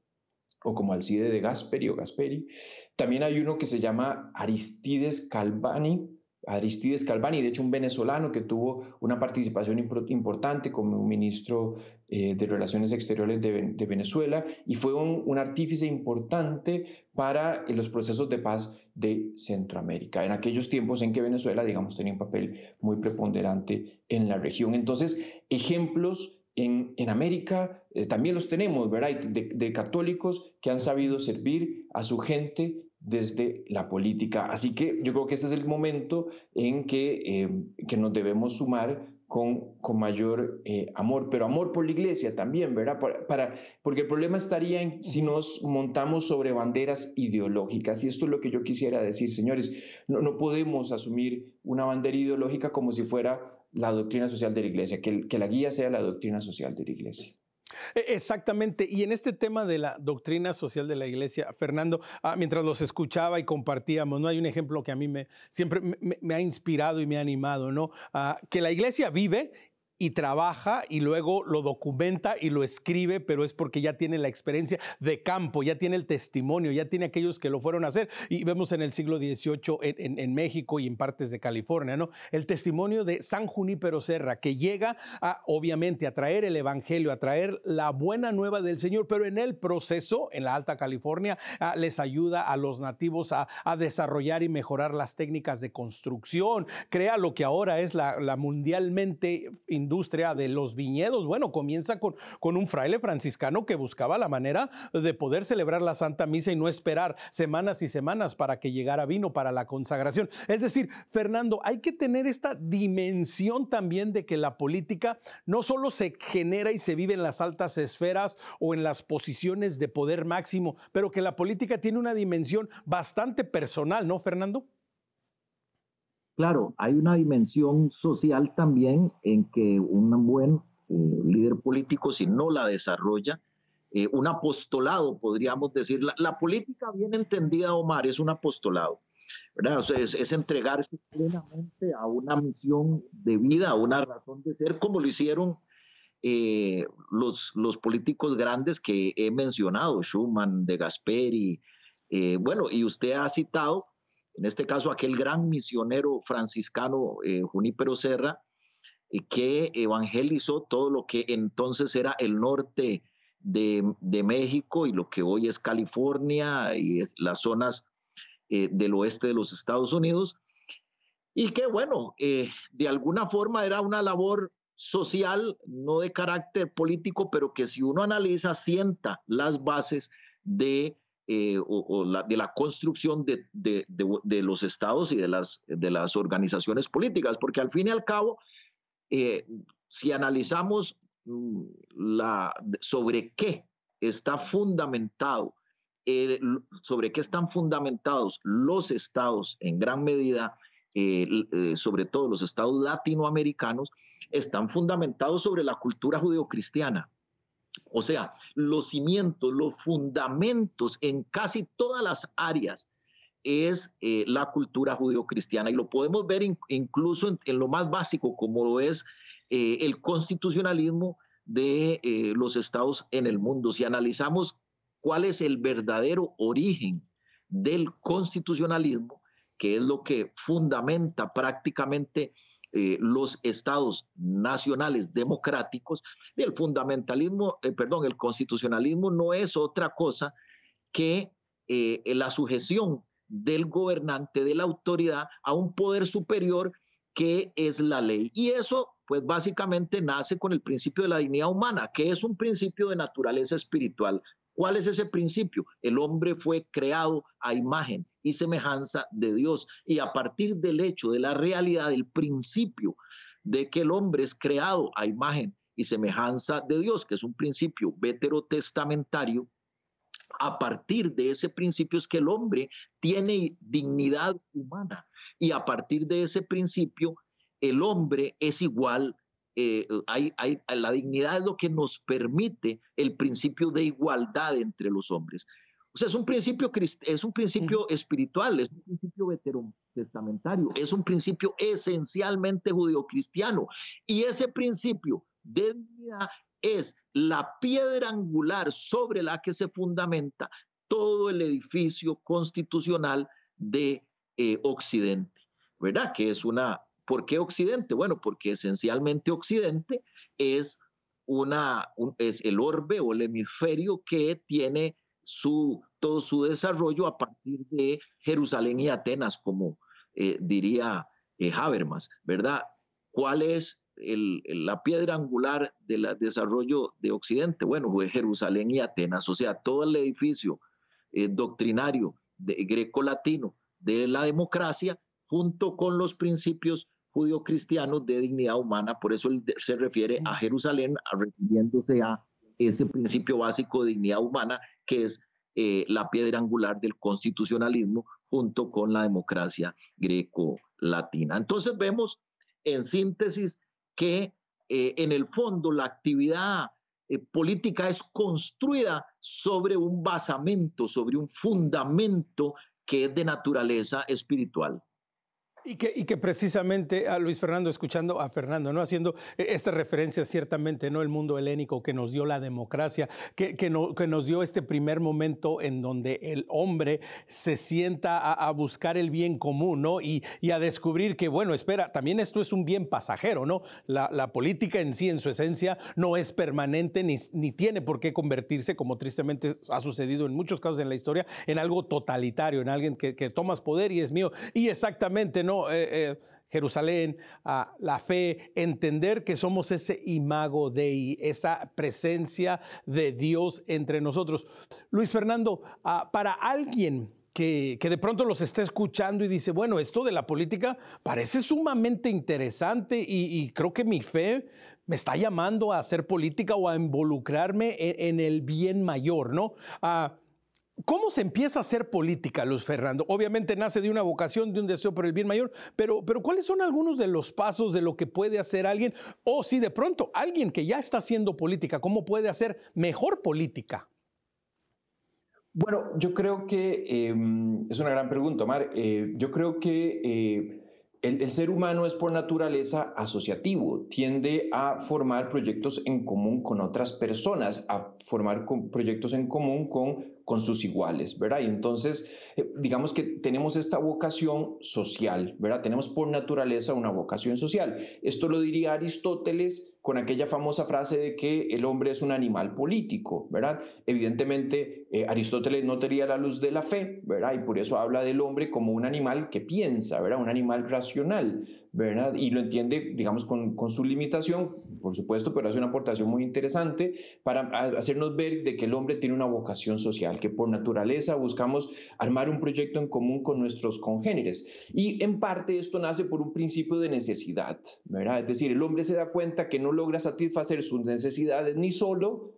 o como Alcide de Gasperi. También hay uno que se llama Aristides Calvani, de hecho un venezolano que tuvo una participación importante como ministro de Relaciones Exteriores de Venezuela, y fue un artífice importante para los procesos de paz de Centroamérica, en aquellos tiempos en que Venezuela, digamos, tenía un papel muy preponderante en la región. Entonces, ejemplos en América también los tenemos, ¿verdad? De católicos que han sabido servir a su gente desde la política. Así que yo creo que este es el momento en que nos debemos sumar con mayor amor, pero amor por la iglesia también, ¿verdad? Porque el problema estaría en si nos montamos sobre banderas ideológicas, y esto es lo que yo quisiera decir, señores. No podemos asumir una bandera ideológica como si fuera la doctrina social de la iglesia, que la guía sea la doctrina social de la iglesia. Exactamente. Y en este tema de la doctrina social de la iglesia, Fernando, mientras los escuchaba y compartíamos, ¿no? Hay un ejemplo que a mí siempre me ha inspirado y me ha animado, ¿no? Que la iglesia vive y trabaja y luego lo documenta y lo escribe, pero es porque ya tiene la experiencia de campo, ya tiene el testimonio, ya tiene aquellos que lo fueron a hacer. Y vemos en el siglo XVIII en México y en partes de California, ¿no? El testimonio de San Junípero Serra, que llega obviamente a traer el evangelio, a traer la buena nueva del Señor, pero en el proceso, en la Alta California, les ayuda a los nativos a desarrollar y mejorar las técnicas de construcción, crea lo que ahora es la mundialmente industria de los viñedos. Bueno, comienza con un fraile franciscano que buscaba la manera de poder celebrar la Santa Misa y no esperar semanas y semanas para que llegara vino para la consagración. Es decir, Fernando, hay que tener esta dimensión también de que la política no solo se genera y se vive en las altas esferas o en las posiciones de poder máximo, pero que la política tiene una dimensión bastante personal, ¿no, Fernando? Claro, hay una dimensión social también en que un buen líder político, si no la desarrolla, un apostolado, podríamos decir. La política bien entendida, Omar, es un apostolado, ¿verdad? O sea, es entregarse plenamente a una misión de vida, a una razón de ser, como lo hicieron los políticos grandes que he mencionado, Schuman, De Gasperi, bueno, y usted ha citado, en este caso, aquel gran misionero franciscano, Junípero Serra, que evangelizó todo lo que entonces era el norte de México y lo que hoy es California y las zonas del oeste de los Estados Unidos, y que bueno, de alguna forma era una labor social, no de carácter político, pero que si uno analiza, sienta las bases de la construcción de los estados y de las organizaciones políticas, porque al fin y al cabo, eh, si analizamos sobre qué está fundamentado, sobre qué están fundamentados los estados en gran medida, sobre todo los estados latinoamericanos, están fundamentados sobre la cultura judeocristiana. O sea, los cimientos, los fundamentos en casi todas las áreas es la cultura judeocristiana, y lo podemos ver incluso en lo más básico, como lo es el constitucionalismo de los estados en el mundo. Si analizamos cuál es el verdadero origen del constitucionalismo, que es lo que fundamenta prácticamente los estados nacionales democráticos, el fundamentalismo, el constitucionalismo no es otra cosa que la sujeción del gobernante, de la autoridad, a un poder superior que es la ley. Y eso, pues básicamente nace con el principio de la dignidad humana, que es un principio de naturaleza espiritual. ¿Cuál es ese principio? El hombre fue creado a imagen y semejanza de Dios, y a partir del hecho, de la realidad, del principio de que el hombre es creado a imagen y semejanza de Dios, que es un principio veterotestamentario, a partir de ese principio es que el hombre tiene dignidad humana, y a partir de ese principio el hombre es igual. La dignidad es lo que nos permite el principio de igualdad entre los hombres. O sea, es un principio espiritual, es un principio veterotestamentario, es un principio esencialmente judeocristiano, y ese principio de dignidad es la piedra angular sobre la que se fundamenta todo el edificio constitucional de Occidente, ¿verdad? ¿Por qué Occidente? Bueno, porque esencialmente Occidente es el orbe o el hemisferio que tiene todo su desarrollo a partir de Jerusalén y Atenas, como diría Habermas, ¿verdad? ¿Cuál es la piedra angular del desarrollo de Occidente? Bueno, pues Jerusalén y Atenas, o sea, todo el edificio doctrinario greco-latino de la democracia, junto con los principios judio-cristianos de dignidad humana. Por eso él se refiere a Jerusalén, refiriéndose a ese principio básico de dignidad humana, que es la piedra angular del constitucionalismo, junto con la democracia greco-latina. Entonces vemos, en síntesis, que en el fondo la actividad política es construida sobre un basamento, sobre un fundamento que es de naturaleza espiritual. Y que precisamente a Luis Fernando, escuchando a Fernando, ¿no? Haciendo esta referencia ciertamente, ¿no? El mundo helénico que nos dio la democracia, que nos dio este primer momento en donde el hombre se sienta a buscar el bien común, ¿no? Y a descubrir que, bueno, espera, también esto es un bien pasajero, ¿no? La política en sí, en su esencia, no es permanente ni tiene por qué convertirse, como tristemente ha sucedido en muchos casos en la historia, en algo totalitario, en alguien que tomas poder y es mío. Y exactamente, ¿no? Jerusalén, la fe, entender que somos ese imago Dei, esa presencia de Dios entre nosotros. Luis Fernando, para alguien que de pronto los está escuchando y dice, bueno, esto de la política parece sumamente interesante y creo que mi fe me está llamando a hacer política o a involucrarme en el bien mayor, ¿no? ¿Cómo se empieza a hacer política, Luis Fernando? Obviamente nace de una vocación, de un deseo por el bien mayor, pero ¿cuáles son algunos de los pasos de lo que puede hacer alguien? O si de pronto alguien que ya está haciendo política, ¿cómo puede hacer mejor política? Bueno, yo creo que es una gran pregunta, Omar. Yo creo que el ser humano es por naturaleza asociativo, tiende a formar proyectos en común con otras personas, a formar proyectos en común con sus iguales, ¿verdad? Y entonces, digamos que tenemos esta vocación social, ¿verdad? Tenemos por naturaleza una vocación social. Esto lo diría Aristóteles con aquella famosa frase de que el hombre es un animal político, ¿verdad? Evidentemente, Aristóteles no tenía la luz de la fe, ¿verdad? Y por eso habla del hombre como un animal que piensa, ¿verdad? Un animal racional, ¿verdad? Y lo entiende, digamos, con su limitación, por supuesto, pero hace una aportación muy interesante para hacernos ver de que el hombre tiene una vocación social, que por naturaleza buscamos armar un proyecto en común con nuestros congéneres. Y en parte esto nace por un principio de necesidad, ¿verdad? Es decir, el hombre se da cuenta que no logra satisfacer sus necesidades ni solo,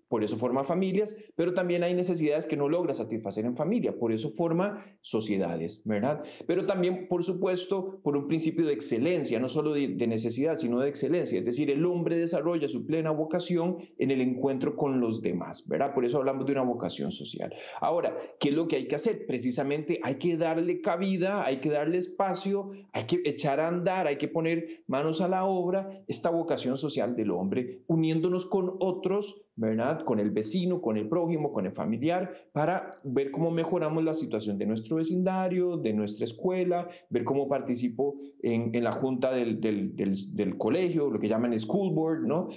por eso forma familias, pero también hay necesidades que no logra satisfacer en familia, por eso forma sociedades, ¿verdad? Pero también, por supuesto, por un principio de excelencia, no solo de necesidad, sino de excelencia, es decir, el hombre desarrolla su plena vocación en el encuentro con los demás, ¿verdad? Por eso hablamos de una vocación social. Ahora, ¿qué es lo que hay que hacer? Precisamente hay que darle cabida, hay que darle espacio, hay que echar a andar, hay que poner manos a la obra, esta vocación social del hombre, uniéndonos con otros, ¿verdad? Con el vecino, con el prójimo, con el familiar, para ver cómo mejoramos la situación de nuestro vecindario, de nuestra escuela, ver cómo participo en la junta del colegio, lo que llaman school board, ¿no?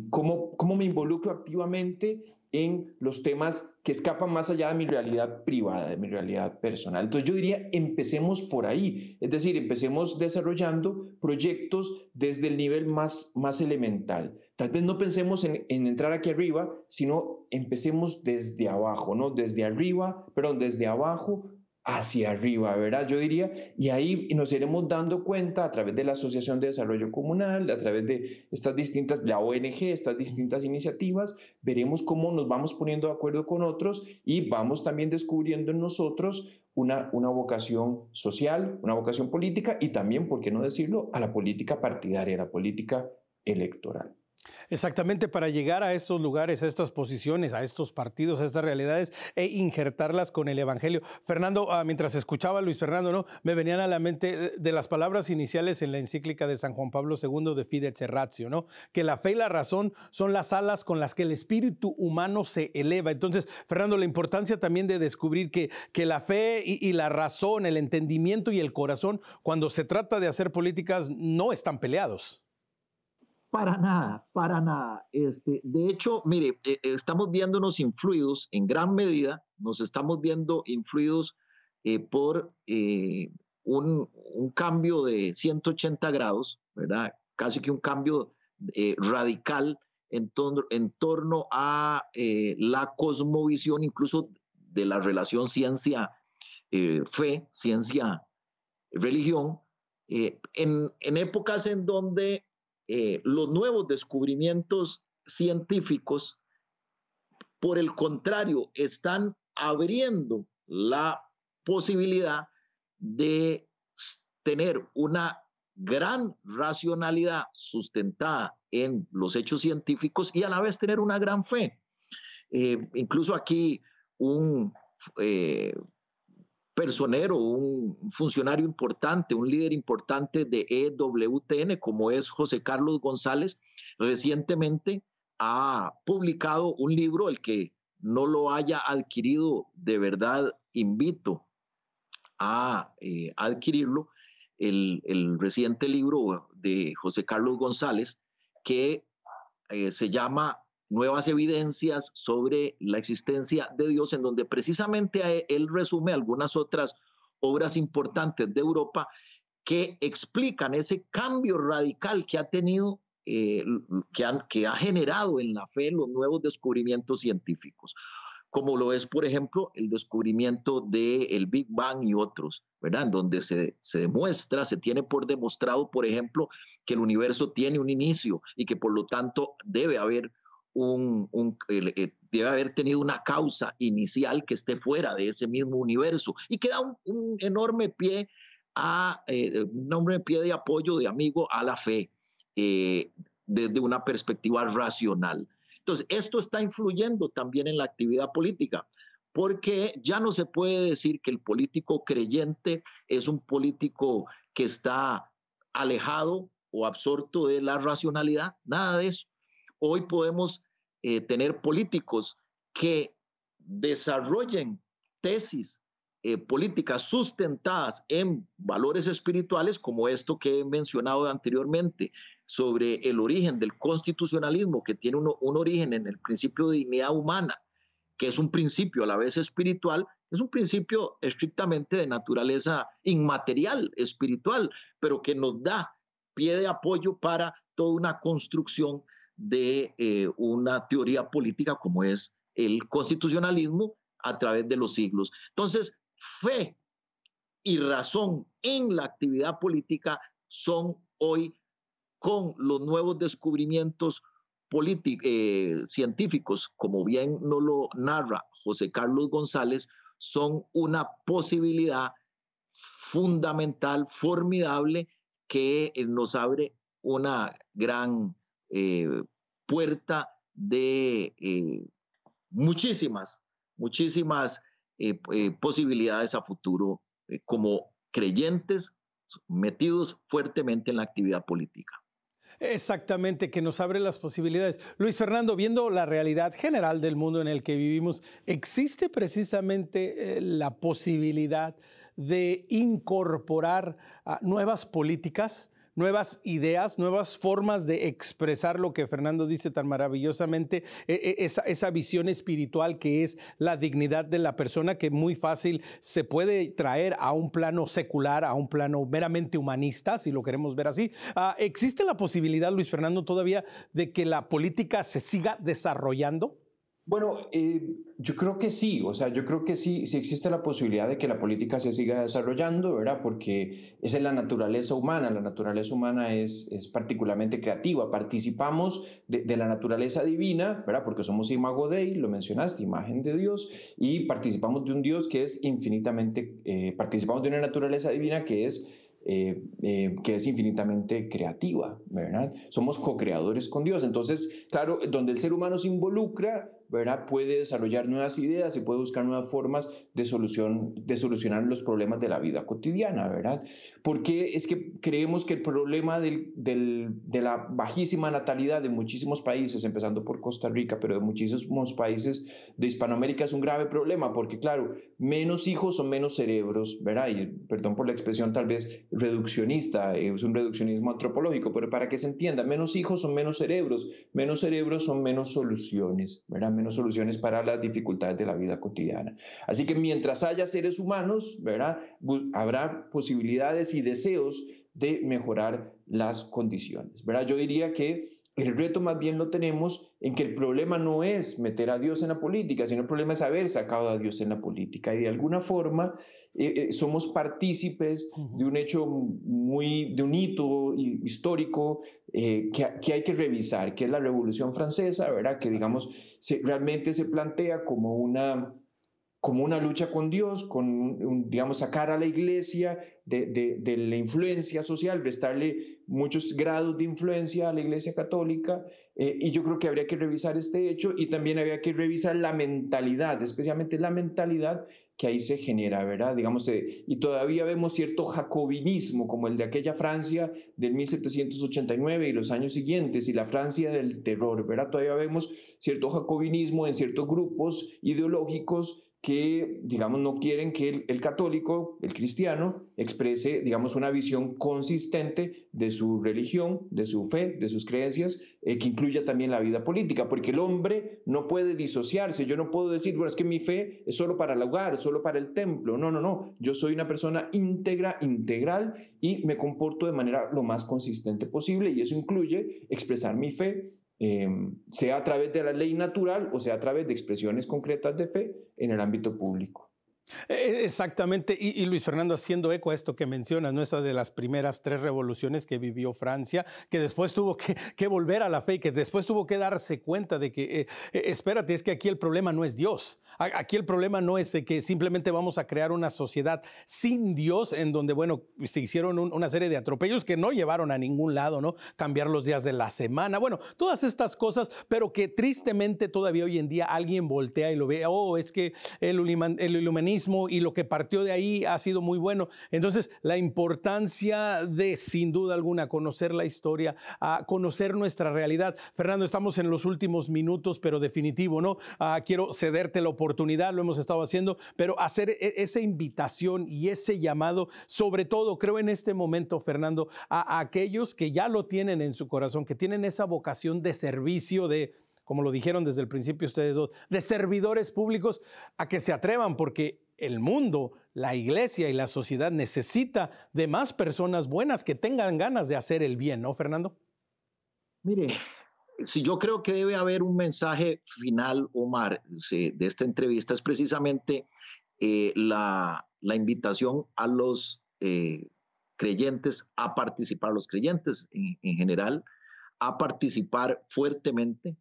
Cómo me involucro activamente en los temas que escapan más allá de mi realidad privada, de mi realidad personal. Entonces yo diría, empecemos por ahí, es decir, empecemos desarrollando proyectos desde el nivel más elemental. Tal vez no pensemos en entrar aquí arriba, sino empecemos desde abajo, ¿no? Desde abajo hacia arriba, ¿verdad? Yo diría, y ahí nos iremos dando cuenta a través de la Asociación de Desarrollo Comunal, a través de estas distintas, la ONG, estas distintas iniciativas, veremos cómo nos vamos poniendo de acuerdo con otros y vamos también descubriendo en nosotros una vocación social, una vocación política y también, ¿por qué no decirlo?, a la política partidaria, a la política electoral. Exactamente, para llegar a estos lugares, a estas posiciones, a estos partidos, a estas realidades e injertarlas con el Evangelio. Fernando, mientras escuchaba a Luis Fernando, ¿no?, me venían a la mente de las palabras iniciales en la encíclica de San Juan Pablo II de Fides et Ratio, ¿no?, que la fe y la razón son las alas con las que el espíritu humano se eleva. Entonces, Fernando, la importancia también de descubrir que la fe y la razón, el entendimiento y el corazón, cuando se trata de hacer políticas, no están peleados. Para nada, para nada. De hecho, mire, estamos viéndonos influidos en gran medida, nos estamos viendo influidos por un cambio de 180 grados, ¿verdad? Casi que un cambio radical en torno a la cosmovisión, incluso de la relación ciencia-fe, ciencia-religión, en épocas en donde los nuevos descubrimientos científicos, por el contrario, están abriendo la posibilidad de tener una gran racionalidad sustentada en los hechos científicos y a la vez tener una gran fe. Incluso aquí un personero, un funcionario importante, un líder importante de EWTN, como es José Carlos González, recientemente ha publicado un libro. El que no lo haya adquirido, de verdad invito a adquirirlo, el reciente libro de José Carlos González, que se llama Nuevas evidencias sobre la existencia de Dios, en donde precisamente él resume algunas otras obras importantes de Europa que explican ese cambio radical que ha tenido, que ha generado en la fe los nuevos descubrimientos científicos, como lo es, por ejemplo, el descubrimiento del Big Bang y otros, ¿verdad? En donde se demuestra, se tiene por demostrado, por ejemplo, que el universo tiene un inicio y que por lo tanto debe haber debe haber tenido una causa inicial que esté fuera de ese mismo universo y que da un enorme pie de apoyo, de amigo a la fe, desde una perspectiva racional. Entonces, esto está influyendo también en la actividad política, porque ya no se puede decir que el político creyente es un político que está alejado o absorto de la racionalidad, nada de eso. Hoy podemos tener políticos que desarrollen tesis políticas sustentadas en valores espirituales, como esto que he mencionado anteriormente, sobre el origen del constitucionalismo, que tiene un origen en el principio de dignidad humana, que es un principio a la vez espiritual, es un principio estrictamente de naturaleza inmaterial, espiritual, pero que nos da pie de apoyo para toda una construcción de una teoría política como es el constitucionalismo a través de los siglos. Entonces, fe y razón en la actividad política son hoy, con los nuevos descubrimientos científicos, como bien nos lo narra José Carlos González, son una posibilidad fundamental, formidable, que nos abre una gran puerta de muchísimas posibilidades a futuro como creyentes metidos fuertemente en la actividad política. Exactamente, que nos abre las posibilidades. Luis Fernando, viendo la realidad general del mundo en el que vivimos, ¿existe precisamente la posibilidad de incorporar nuevas políticas, nuevas ideas, nuevas formas de expresar lo que Fernando dice tan maravillosamente, esa visión espiritual que es la dignidad de la persona, que muy fácil se puede traer a un plano secular, a un plano meramente humanista, si lo queremos ver así? ¿Existe la posibilidad, Luis Fernando, todavía de que la política se siga desarrollando? Bueno, yo creo que sí, o sea, yo creo que sí, sí existe la posibilidad de que la política se siga desarrollando, ¿verdad? Porque esa es la naturaleza humana es particularmente creativa, participamos de la naturaleza divina, ¿verdad? Porque somos imago Dei, lo mencionaste, imagen de Dios, y participamos de un Dios que es participamos de una naturaleza divina que es infinitamente creativa, ¿verdad? Somos co-creadores con Dios. Entonces, claro, donde el ser humano se involucra, ¿verdad? Puede desarrollar nuevas ideas y puede buscar nuevas formas de solucionar los problemas de la vida cotidiana, ¿verdad? Porque es que creemos que el problema de la bajísima natalidad de muchísimos países, empezando por Costa Rica, pero de muchísimos países de Hispanoamérica, es un grave problema, porque claro, menos hijos son menos cerebros, ¿verdad? Y perdón por la expresión tal vez reduccionista, es un reduccionismo antropológico, pero para que se entienda, menos hijos son menos cerebros son menos soluciones, ¿verdad? Menos soluciones para las dificultades de la vida cotidiana. Así que mientras haya seres humanos, ¿verdad? Habrá posibilidades y deseos de mejorar las condiciones, ¿verdad? Yo diría que el reto más bien lo tenemos en que el problema no es meter a Dios en la política, sino el problema es haber sacado a Dios en la política. Y de alguna forma somos partícipes de un hecho de un hito histórico que hay que revisar, que es la Revolución Francesa, ¿verdad? Que digamos realmente se plantea como una lucha con Dios, digamos, sacar a la iglesia de la influencia social, restarle muchos grados de influencia a la iglesia católica, y yo creo que habría que revisar este hecho y también habría que revisar la mentalidad, especialmente la mentalidad que ahí se genera, ¿verdad? Digamos, y todavía vemos cierto jacobinismo, como el de aquella Francia del 1789 y los años siguientes, y la Francia del terror, ¿verdad? Todavía vemos cierto jacobinismo en ciertos grupos ideológicos que, digamos, no quieren que el católico, el cristiano, exprese, digamos, una visión consistente de su religión, de su fe, de sus creencias, que incluya también la vida política, porque el hombre no puede disociarse. Yo no puedo decir, bueno, es que mi fe es solo para el hogar, solo para el templo. No, no, no. Yo soy una persona íntegra, integral, y me comporto de manera lo más consistente posible, y eso incluye expresar mi fe, sea a través de la ley natural o sea a través de expresiones concretas de fe en el ámbito público. Exactamente, y Luis Fernando, haciendo eco a esto que mencionas, ¿no? Esa de las primeras 3 revoluciones que vivió Francia, que después tuvo que volver a la fe y que después tuvo que darse cuenta de que, espérate, es que aquí el problema no es Dios, aquí el problema no es que simplemente vamos a crear una sociedad sin Dios, en donde, bueno, se hicieron una serie de atropellos que no llevaron a ningún lado, ¿no? Cambiar los días de la semana, bueno, todas estas cosas, pero que tristemente todavía hoy en día alguien voltea y lo ve, oh, es que el iluminismo y lo que partió de ahí ha sido muy bueno. Entonces, la importancia de, sin duda alguna, conocer la historia, conocer nuestra realidad. Fernando, estamos en los últimos minutos, pero definitivo, ¿no? Quiero cederte la oportunidad, lo hemos estado haciendo, pero hacer esa invitación y ese llamado, sobre todo, creo en este momento, Fernando, a aquellos que ya lo tienen en su corazón, que tienen esa vocación de servicio, de, como lo dijeron desde el principio ustedes dos, de servidores públicos, a que se atrevan, porque el mundo, la iglesia y la sociedad necesita de más personas buenas que tengan ganas de hacer el bien, ¿no, Fernando? Mire, si yo creo que debe haber un mensaje final, Omar, de esta entrevista, es precisamente la invitación a los creyentes a participar, los creyentes en general, a participar fuertemente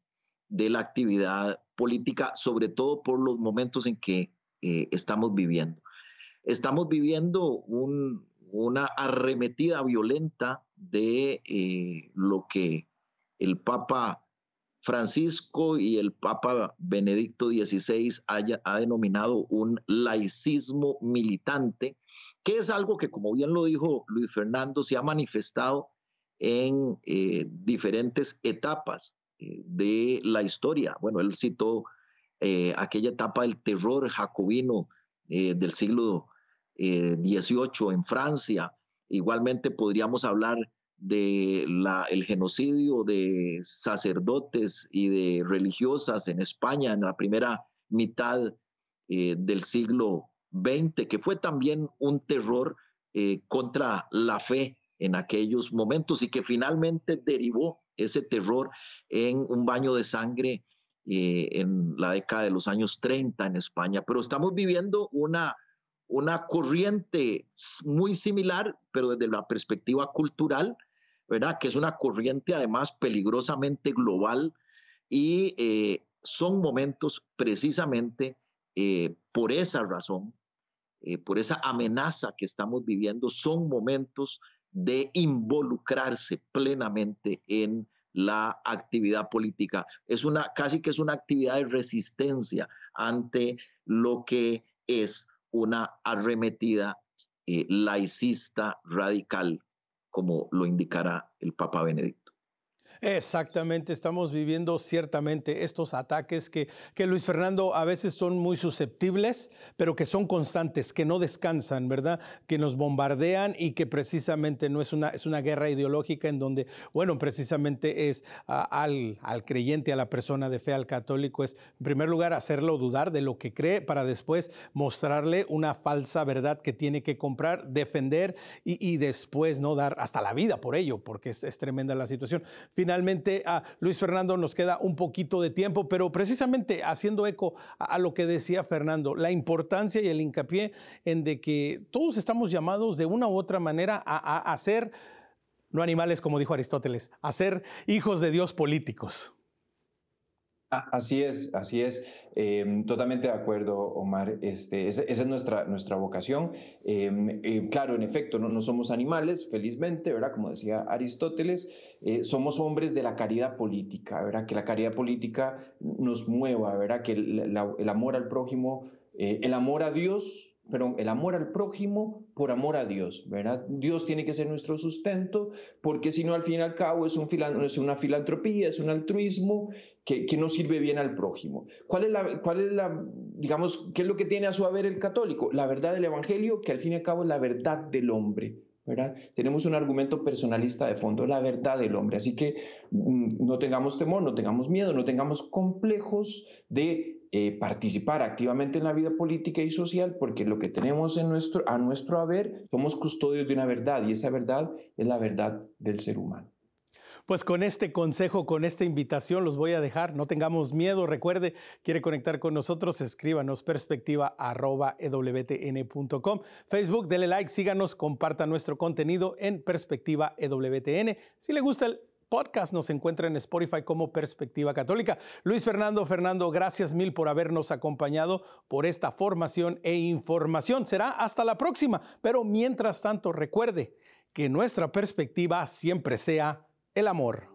de la actividad política, sobre todo por los momentos en que estamos viviendo. Estamos viviendo una arremetida violenta de lo que el Papa Francisco y el Papa Benedicto XVI ha denominado un laicismo militante, que es algo que, como bien lo dijo Luis Fernando, se ha manifestado en diferentes etapas de la historia. Bueno, él citó aquella etapa del terror jacobino del siglo XVIII en Francia. Igualmente podríamos hablar del genocidio de sacerdotes y de religiosas en España en la primera mitad del siglo XX, que fue también un terror contra la fe en aquellos momentos y que finalmente derivó ese terror en un baño de sangre en la década de los años 30 en España. Pero estamos viviendo una corriente muy similar, pero desde la perspectiva cultural, ¿verdad? Que es una corriente además peligrosamente global y son momentos precisamente por esa razón, por esa amenaza que estamos viviendo, son momentos de involucrarse plenamente en la actividad política. Casi que es una actividad de resistencia ante lo que es una arremetida laicista radical, como lo indicará el Papa Benedicto. Exactamente, estamos viviendo ciertamente estos ataques que Luis Fernando a veces son muy susceptibles, pero que son constantes, que no descansan, ¿verdad? Que nos bombardean y que precisamente no es una guerra ideológica en donde, bueno, precisamente es al creyente, a la persona de fe, al católico, es en primer lugar hacerlo dudar de lo que cree para después mostrarle una falsa verdad que tiene que comprar, defender y después no dar hasta la vida por ello, porque es tremenda la situación. Finalmente, Luis Fernando, nos queda un poquito de tiempo, pero precisamente haciendo eco a lo que decía Fernando, la importancia y el hincapié en de que todos estamos llamados de una u otra manera a ser, no animales como dijo Aristóteles, a ser hijos de Dios políticos. Así es, así es. Totalmente de acuerdo, Omar. Esa es nuestra vocación. Claro, en efecto, no somos animales, felizmente, ¿verdad? Como decía Aristóteles, somos hombres de la caridad política, ¿verdad? Que la caridad política nos mueva, ¿verdad? Que el amor al prójimo, el amor a Dios, perdón, el amor al prójimo por amor a Dios, ¿verdad? Dios tiene que ser nuestro sustento, porque si no, al fin y al cabo, es una filantropía, es un altruismo que no sirve bien al prójimo. Digamos, qué es lo que tiene a su haber el católico? La verdad del Evangelio, que al fin y al cabo es la verdad del hombre, ¿verdad? Tenemos un argumento personalista de fondo, la verdad del hombre. Así que no tengamos temor, no tengamos miedo, no tengamos complejos de participar activamente en la vida política y social, porque lo que tenemos a nuestro haber, somos custodios de una verdad, y esa verdad es la verdad del ser humano. Pues con este consejo, con esta invitación los voy a dejar. No tengamos miedo. Recuerde, quiere conectar con nosotros, escríbanos perspectiva@ewtn.com. Facebook, dele like, síganos, comparta nuestro contenido en Perspectiva EWTN. Si le gusta el podcast, nos encuentra en Spotify como Perspectiva Católica. Luis Fernando, gracias mil por habernos acompañado por esta formación e información. Será hasta la próxima, pero mientras tanto recuerde que nuestra perspectiva siempre sea el amor.